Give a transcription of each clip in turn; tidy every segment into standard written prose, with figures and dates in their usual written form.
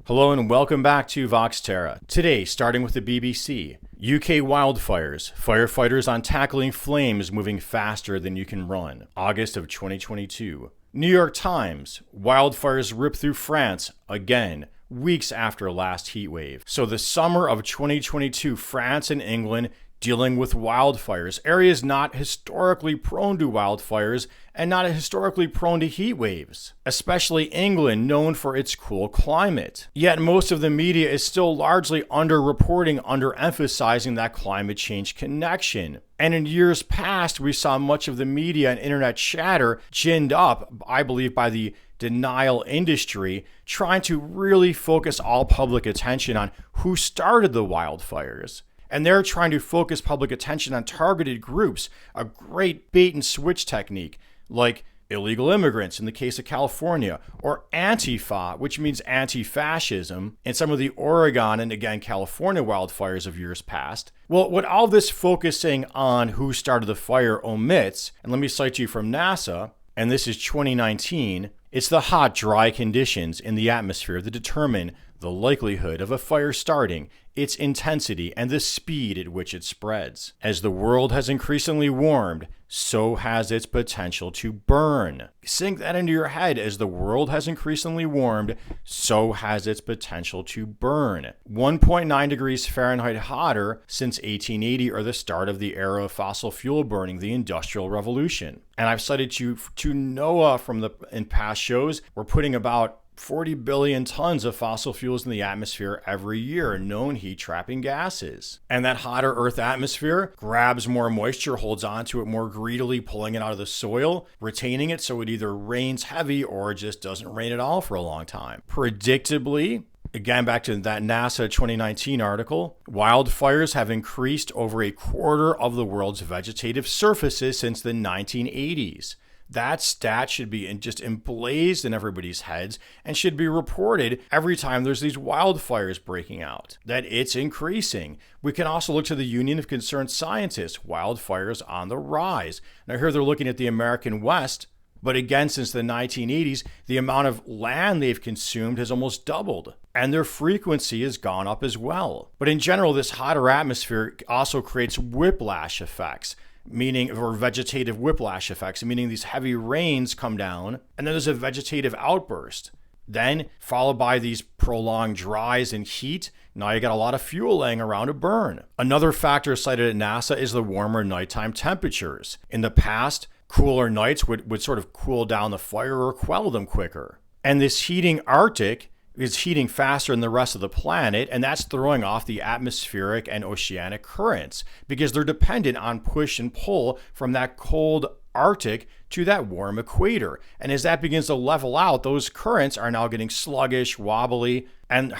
Hello and welcome back to Vox Terra. Today, starting with the BBC, UK wildfires, firefighters on tackling flames moving faster than you can run, August of 2022. New York Times, wildfires rip through France again, weeks after last heat wave. So the summer of 2022, France and England dealing with wildfires, areas not historically prone to wildfires and not historically prone to heat waves, especially England, known for its cool climate. Yet most of the media is still largely underreporting, underemphasizing that climate change connection. And in years past, we saw much of the media and internet chatter ginned up, I believe, by the denial industry, trying to really focus all public attention on who started the wildfires. And they're trying to focus public attention on targeted groups, a great bait and switch technique, like illegal immigrants in the case of California, or Antifa, which means anti-fascism, in some of the Oregon and again California wildfires of years past. Well, what all this focusing on who started the fire omits, and let me cite you from NASA, and this is 2019, it's the hot, dry conditions in the atmosphere that determine the likelihood of a fire starting, its intensity, and the speed at which it spreads. As the world has increasingly warmed, so has its potential to burn. Sink that into your head. As the world has increasingly warmed, so has its potential to burn. 1.9 degrees Fahrenheit hotter since 1880, or the start of the era of fossil fuel burning, the Industrial Revolution. And I've cited you to NOAA in past shows. We're putting about 40 billion tons of fossil fuels in the atmosphere every year, known heat-trapping gases. And that hotter Earth atmosphere grabs more moisture, holds onto it more greedily, pulling it out of the soil, retaining it so it either rains heavy or just doesn't rain at all for a long time. Predictably, again, back to that NASA 2019 article, wildfires have increased over a quarter of the world's vegetative surfaces since the 1980s. That stat should be just emblazed in everybody's heads and should be reported every time there's these wildfires breaking out, that it's increasing. We can also look to the Union of Concerned Scientists, wildfires on the rise. Now here they're looking at the American West, but again, since the 1980s, the amount of land they've consumed has almost doubled, and their frequency has gone up as well. But in general, this hotter atmosphere also creates whiplash effects, or vegetative whiplash effects, meaning these heavy rains come down, and then there's a vegetative outburst. Then, followed by these prolonged dries and heat, now you got a lot of fuel laying around to burn. Another factor cited at NASA is the warmer nighttime temperatures. In the past, cooler nights would sort of cool down the fire or quell them quicker. And this heating Arctic is heating faster than the rest of the planet, and that's throwing off the atmospheric and oceanic currents because they're dependent on push and pull from that cold Arctic to that warm equator. And as that begins to level out, those currents are now getting sluggish, wobbly, and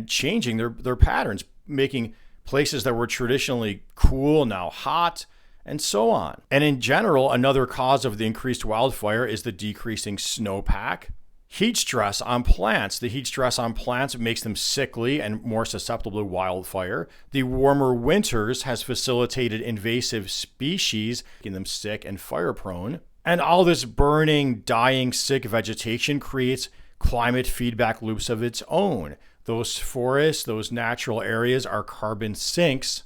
changing their patterns, making places that were traditionally cool now hot, and so on. And in general, another cause of the increased wildfire is the decreasing snowpack. Heat stress on plants. The heat stress on plants makes them sickly and more susceptible to wildfire. The warmer winters has facilitated invasive species, making them sick and fire prone. And all this burning, dying, sick vegetation creates climate feedback loops of its own. Those forests, those natural areas are carbon sinks,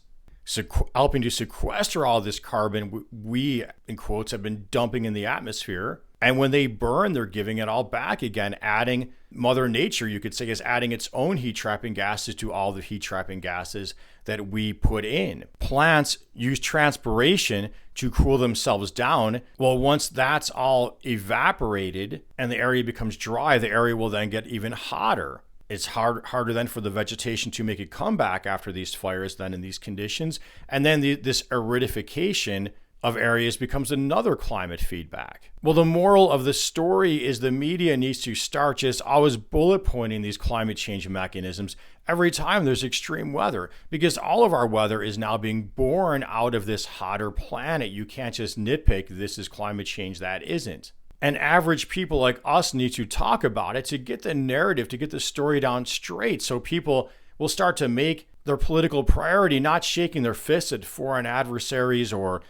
helping to sequester all this carbon we, in quotes, have been dumping in the atmosphere. And when they burn, they're giving it all back again, adding Mother Nature, you could say, is adding its own heat-trapping gases to all the heat-trapping gases that we put in. Plants use transpiration to cool themselves down. Well, once that's all evaporated and the area becomes dry, the area will then get even hotter. It's harder then for the vegetation to make a comeback after these fires then in these conditions. And then this aridification of areas becomes another climate feedback. Well, the moral of the story is the media needs to start just always bullet pointing these climate change mechanisms every time there's extreme weather, because all of our weather is now being born out of this hotter planet. You can't just nitpick, this is climate change, that isn't. And average people like us need to talk about it to get the narrative, to get the story down straight, so people will start to make their political priority not shaking their fists at foreign adversaries or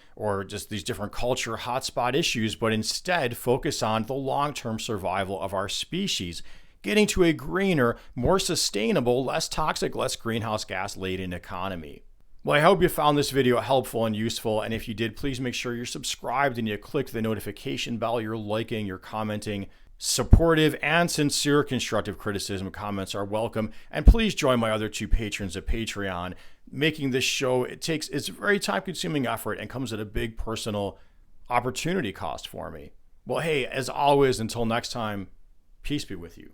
just these different culture hotspot issues, but instead focus on the long-term survival of our species. getting to a greener, more sustainable, less toxic, less greenhouse gas laden economy. Well, I hope you found this video helpful and useful, and if you did, please make sure you're subscribed and you clicked the notification bell, you're liking, you're commenting. Supportive and sincere constructive criticism comments are welcome, and please join my other 2 patrons at Patreon. Making this show, it's a very time-consuming effort and comes at a big personal opportunity cost for me. Well, hey, as always, until next time, peace be with you.